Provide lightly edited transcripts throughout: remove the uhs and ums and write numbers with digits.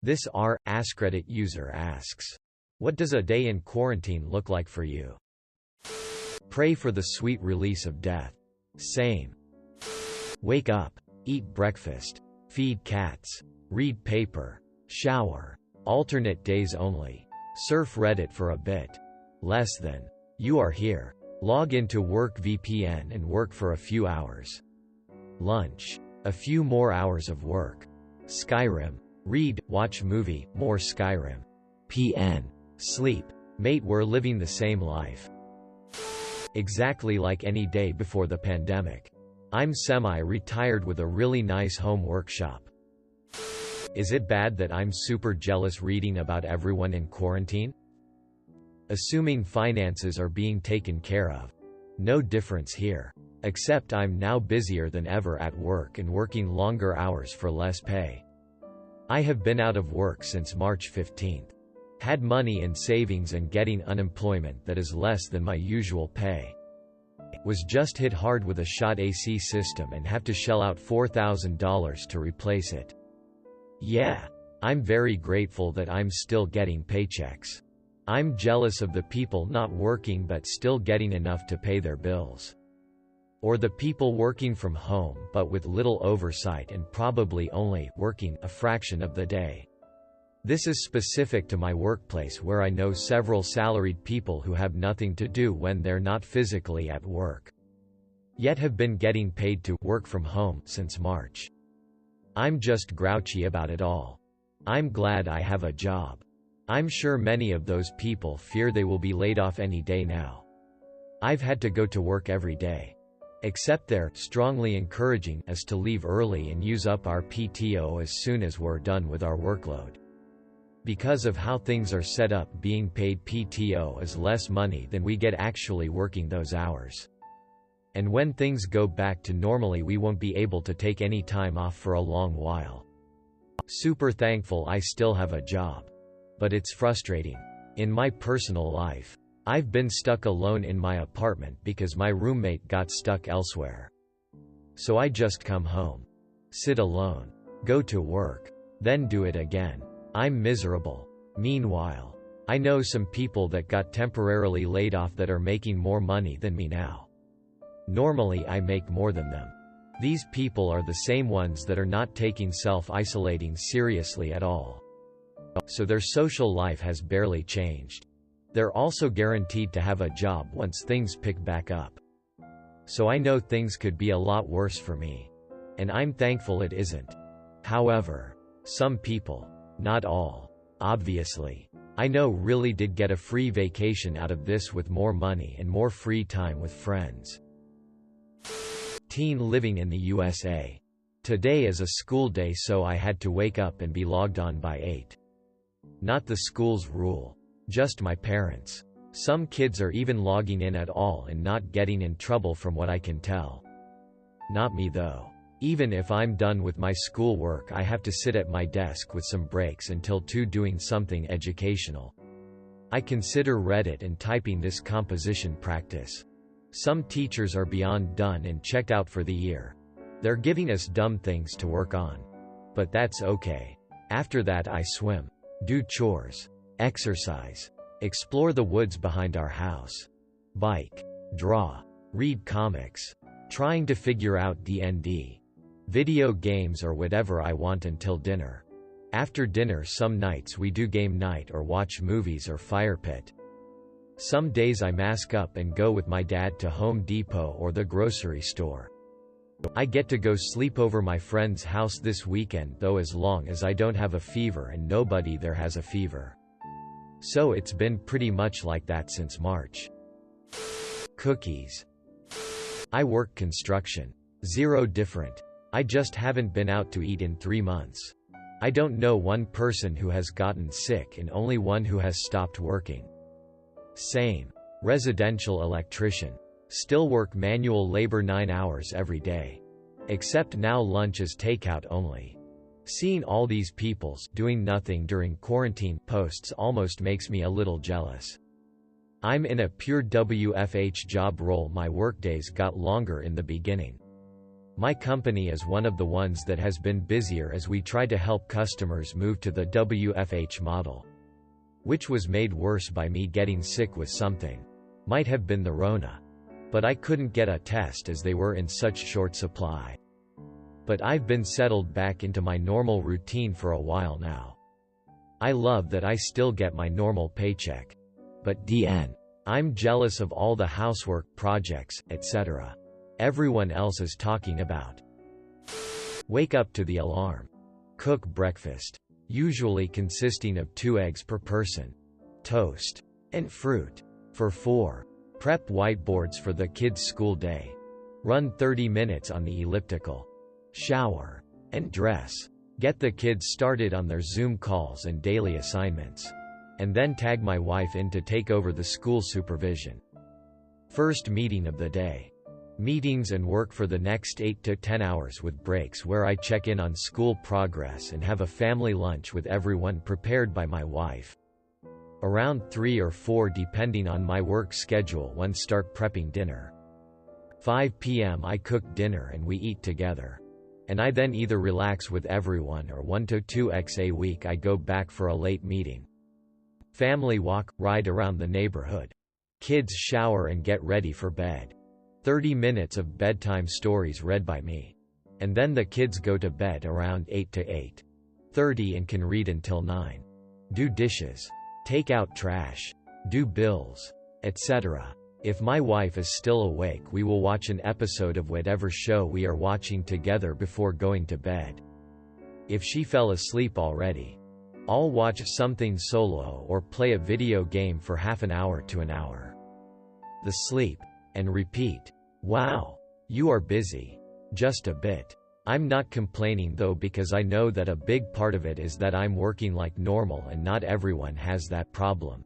This AskReddit user asks, what does a day in quarantine look like for you? Pray for the sweet release of death. Same. Wake up, eat breakfast, feed cats, read paper, shower. Alternate days only. Surf Reddit for a bit. Less than. You are here. Log into work VPN and work for a few hours. Lunch. A few more hours of work. Skyrim. Read, watch movie, more Skyrim. PN. Sleep. Mate, we're living the same life. Exactly like any day before the pandemic. I'm semi-retired with a really nice home workshop. Is it bad that I'm super jealous reading about everyone in quarantine? Assuming finances are being taken care of. No difference here. Except I'm now busier than ever at work and working longer hours for less pay. I have been out of work since March 15th. Had money in savings and getting unemployment that is less than my usual pay. Was just hit hard with a shot AC system and have to shell out $4,000 to replace it. Yeah. I'm very grateful that I'm still getting paychecks. I'm jealous of the people not working but still getting enough to pay their bills. Or the people working from home but with little oversight and probably only working a fraction of the day. This is specific to my workplace where I know several salaried people who have nothing to do when they're not physically at work. Yet have been getting paid to work from home since March. I'm just grouchy about it all. I'm glad I have a job. I'm sure many of those people fear they will be laid off any day now. I've had to go to work every day. Except they're strongly encouraging us to leave early and use up our PTO as soon as we're done with our workload. Because of how things are set up, being paid PTO is less money than we get actually working those hours. And when things go back to normally, we won't be able to take any time off for a long while. Super thankful I still have a job. But it's frustrating. In my personal life, I've been stuck alone in my apartment because my roommate got stuck elsewhere. So I just come home, sit alone, go to work, then do it again. I'm miserable. Meanwhile, I know some people that got temporarily laid off that are making more money than me now. Normally I make more than them. These people are the same ones that are not taking self-isolating seriously at all. So their social life has barely changed. They're also guaranteed to have a job once things pick back up. So I know things could be a lot worse for me. And I'm thankful it isn't. However, some people, not all, obviously, I know really did get a free vacation out of this with more money and more free time with friends. Teen living in the USA. Today is a school day, so I had to wake up and be logged on by 8. Not the school's rule. Just my parents. Some kids are even logging in at all and not getting in trouble from what I can tell. Not me though. Even if I'm done with my schoolwork, I have to sit at my desk with some breaks until 2 doing something educational. I consider Reddit and typing this composition practice. Some teachers are beyond done and checked out for the year. They're giving us dumb things to work on. But that's okay. After that I swim, do chores, exercise, explore the woods behind our house, bike, draw, read comics, trying to figure out D&D, video games or whatever I want until dinner. After dinner some nights we do game night or watch movies or fire pit. Some days I mask up and go with my dad to Home Depot or the grocery store. I get to go sleep over my friend's house this weekend though, as long as I don't have a fever and nobody there has a fever. So it's been pretty much like that since March. Cookies. I work construction. Zero different. I just haven't been out to eat in 3 months. I don't know one person who has gotten sick and only one who has stopped working. Same. Residential electrician. Still work manual labor 9 hours every day. Except now lunch is takeout only. Seeing all these people's doing nothing during quarantine posts almost makes me a little jealous. I'm in a pure WFH job role. My workdays got longer in the beginning. My company is one of the ones that has been busier as we try to help customers move to the WFH model, which was made worse by me getting sick with something. Might have been the Rona. But I couldn't get a test as they were in such short supply. But I've been settled back into my normal routine for a while now. I love that I still get my normal paycheck. But I'm jealous of all the housework, projects, etc. everyone else is talking about. Wake up to the alarm. Cook breakfast, usually consisting of 2 eggs per person, toast, and fruit. For 4. Prep whiteboards for the kids' school day. Run 30 minutes on the elliptical. Shower. And dress. Get the kids started on their Zoom calls and daily assignments. And then tag my wife in to take over the school supervision. First meeting of the day. Meetings and work for the next 8 to 10 hours with breaks where I check in on school progress and have a family lunch with everyone prepared by my wife. Around 3 or 4 depending on my work schedule once start prepping dinner. 5 p.m. I cook dinner and we eat together. And I then either relax with everyone or 1 to 2 x a week I go back for a late meeting. Family walk, ride around the neighborhood. Kids shower and get ready for bed. 30 minutes of bedtime stories read by me. And then the kids go to bed around 8 to 8:30 and can read until 9. Do dishes. Take out trash. Do bills. Etc. If my wife is still awake, we will watch an episode of whatever show we are watching together before going to bed. If she fell asleep already, I'll watch something solo or play a video game for half an hour to an hour. The sleep and repeat. Wow, you are busy. Just a bit. I'm not complaining though because I know that a big part of it is that I'm working like normal and not everyone has that problem.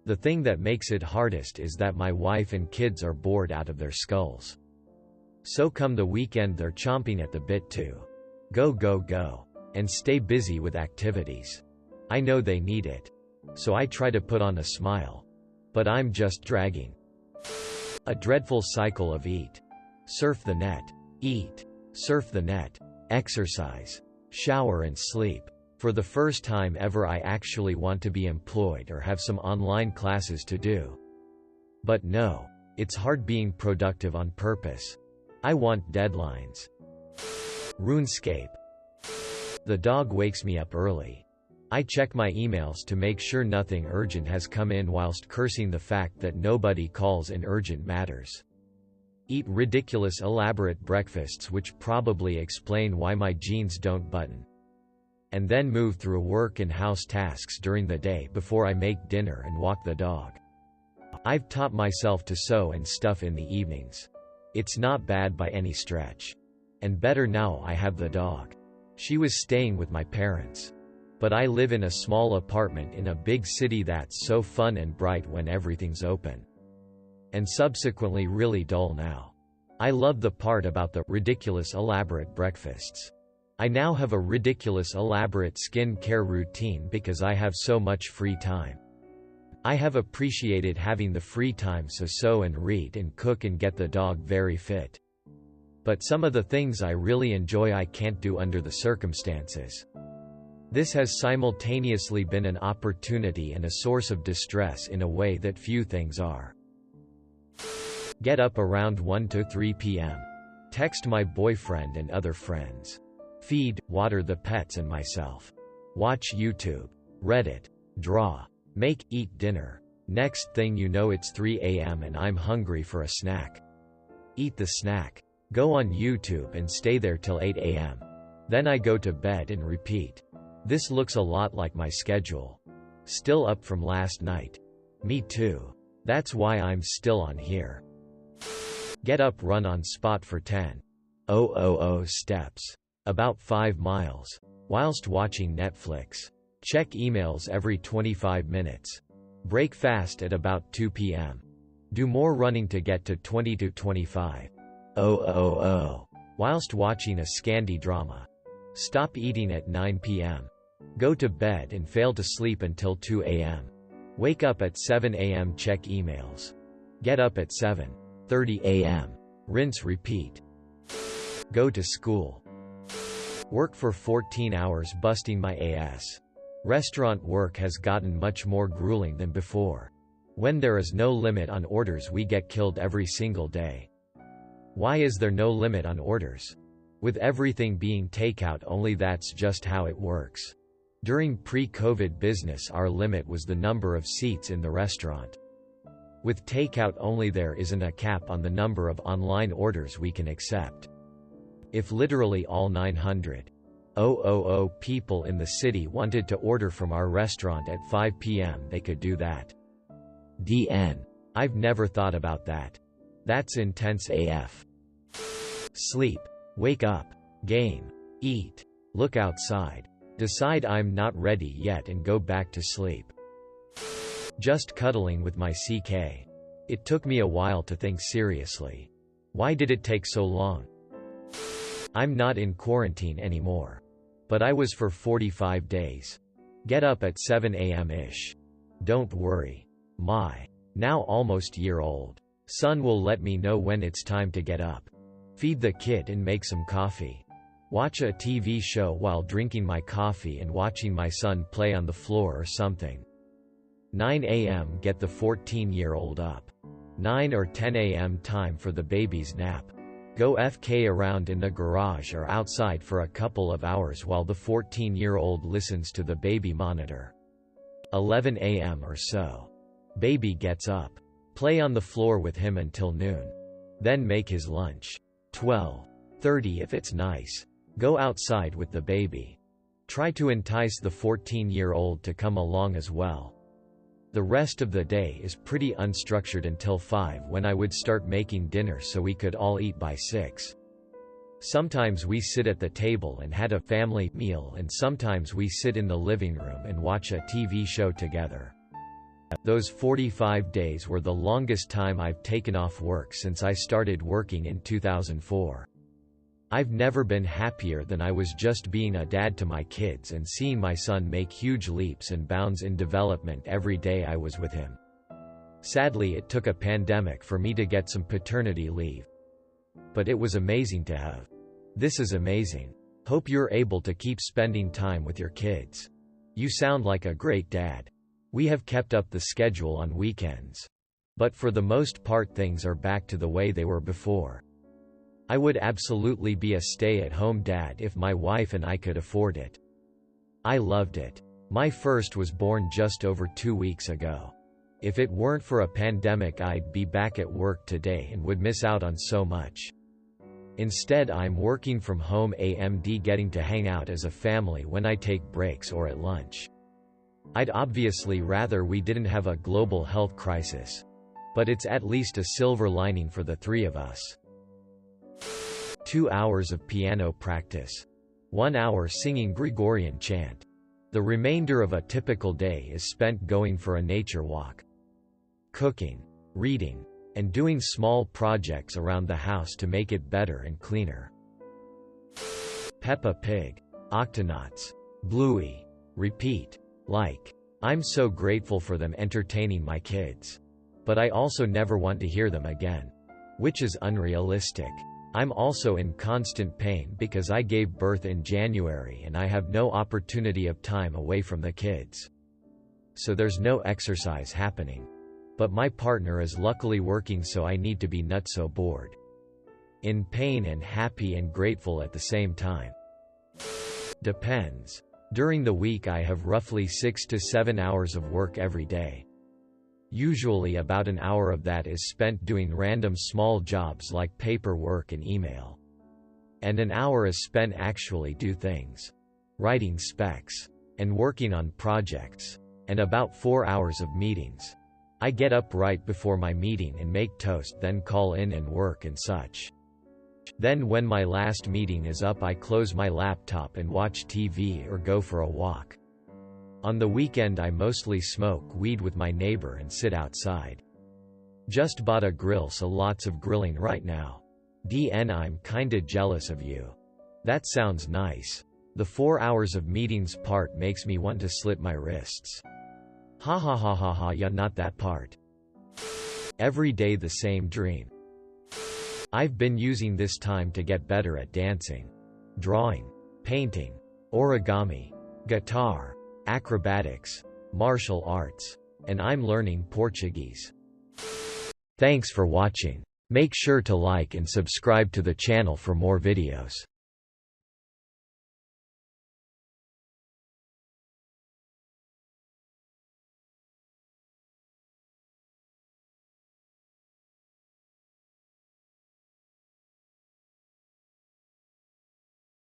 The thing that makes it hardest is that my wife and kids are bored out of their skulls. So come the weekend they're chomping at the bit to go, and stay busy with activities. I know they need it. So I try to put on a smile. But I'm just dragging. A dreadful cycle of eat. Surf the net. Eat. Surf the net. Exercise. Shower and sleep. For the first time ever I actually want to be employed or have some online classes to do. But no. It's hard being productive on purpose. I want deadlines. RuneScape. The dog wakes me up early. I check my emails to make sure nothing urgent has come in whilst cursing the fact that nobody calls in urgent matters. Eat ridiculous elaborate breakfasts which probably explain why my jeans don't button. And then move through work and house tasks during the day before I make dinner and walk the dog. I've taught myself to sew and stuff in the evenings. It's not bad by any stretch. And better now I have the dog. She was staying with my parents. But I live in a small apartment in a big city that's so fun and bright when everything's open. And subsequently really dull now. I love the part about the ridiculous elaborate breakfasts. I now have a ridiculous elaborate skin care routine because I have so much free time. I have appreciated having the free time to sew and read and cook and get the dog very fit. But some of the things I really enjoy I can't do under the circumstances. This has simultaneously been an opportunity and a source of distress in a way that few things are. Get up around 1 to 3 p.m. Text my boyfriend and other friends. Feed, water the pets and myself. Watch YouTube. Reddit. Draw. Make, eat dinner. Next thing you know it's 3 a.m. and I'm hungry for a snack. Eat the snack. Go on YouTube and stay there till 8 a.m. Then I go to bed and repeat. This looks a lot like my schedule. Still up from last night. Me too. That's why I'm still on here. Get up, run on spot for 10,000 steps. About 5 miles. Whilst watching Netflix. Check emails every 25 minutes. Break fast at about 2 p.m. Do more running to get to 20 to 25,000. Whilst watching a Scandi drama. Stop eating at 9 p.m. Go to bed and fail to sleep until 2 a.m. Wake up at 7 a.m. Check emails. Get up at 7:30 a.m. Rinse repeat. Go to school. Work for 14 hours busting my ass. Restaurant work has gotten much more grueling than before. When there is no limit on orders, we get killed every single day. Why is there no limit on orders? With everything being takeout only, that's just how it works. During pre-COVID business, our limit was the number of seats in the restaurant. With takeout only, there isn't a cap on the number of online orders we can accept. If literally all 900,000 people in the city wanted to order from our restaurant at 5 p.m., they could do that. DN. I've never thought about that. That's intense AF. Sleep. Wake up. Game. Eat. Look outside. Decide I'm not ready yet and go back to sleep. Just cuddling with my CK. It took me a while to think seriously. Why did it take so long? I'm not in quarantine anymore. But I was for 45 days. Get up at 7 a.m.-ish. Don't worry. My now almost year-old son will let me know when it's time to get up. Feed the kid and make some coffee. Watch a TV show while drinking my coffee and watching my son play on the floor or something. 9 a.m. Get the 14-year-old up. 9 or 10 a.m. time for the baby's nap. Go FK around in the garage or outside for a couple of hours while the 14-year-old listens to the baby monitor. 11 a.m. or so. Baby gets up. Play on the floor with him until noon. Then make his lunch. 12:30 if it's nice. Go outside with the baby. Try to entice the 14-year-old to come along as well. The rest of the day is pretty unstructured until 5, when I would start making dinner so we could all eat by 6. Sometimes we sit at the table and had a family meal, and sometimes we sit in the living room and watch a TV show together. Those 45 days were the longest time I've taken off work since I started working in 2004. I've never been happier than I was just being a dad to my kids and seeing my son make huge leaps and bounds in development every day I was with him. Sadly, it took a pandemic for me to get some paternity leave. But it was amazing to have. This is amazing. Hope you're able to keep spending time with your kids. You sound like a great dad. We have kept up the schedule on weekends. But for the most part, things are back to the way they were before. I would absolutely be a stay-at-home dad if my wife and I could afford it. I loved it. My first was born just over 2 weeks ago. If it weren't for a pandemic, I'd be back at work today and would miss out on so much. Instead, I'm working from home and getting to hang out as a family when I take breaks or at lunch. I'd obviously rather we didn't have a global health crisis. But it's at least a silver lining for the three of us. 2 hours of piano practice. 1 hour singing Gregorian chant. The remainder of a typical day is spent going for a nature walk. Cooking, reading, and doing small projects around the house to make it better and cleaner. Peppa Pig, Octonauts, Bluey, repeat, like. I'm so grateful for them entertaining my kids. But I also never want to hear them again. Which is unrealistic. I'm also in constant pain because I gave birth in January and I have no opportunity of time away from the kids. So there's no exercise happening. But my partner is luckily working, so I need to be nutso bored. In pain and happy and grateful at the same time. Depends. During the week I have roughly 6 to 7 hours of work every day. Usually about an hour of that is spent doing random small jobs like paperwork and email. And an hour is spent actually do things. Writing specs. And working on projects. And about 4 hours of meetings. I get up right before my meeting and make toast, then call in and work and such. Then when my last meeting is up, I close my laptop and watch TV or go for a walk. On the weekend I mostly smoke weed with my neighbor and sit outside. Just bought a grill, so lots of grilling right now. DN, I'm kinda jealous of you. That sounds nice. The 4 hours of meetings part makes me want to slit my wrists. Ha ha ha ha ha, yeah, not that part. Every day the same dream. I've been using this time to get better at dancing, drawing, painting, origami, guitar, acrobatics, martial arts, and I'm learning Portuguese. Thanks for watching. Make sure to like and subscribe to the channel for more videos.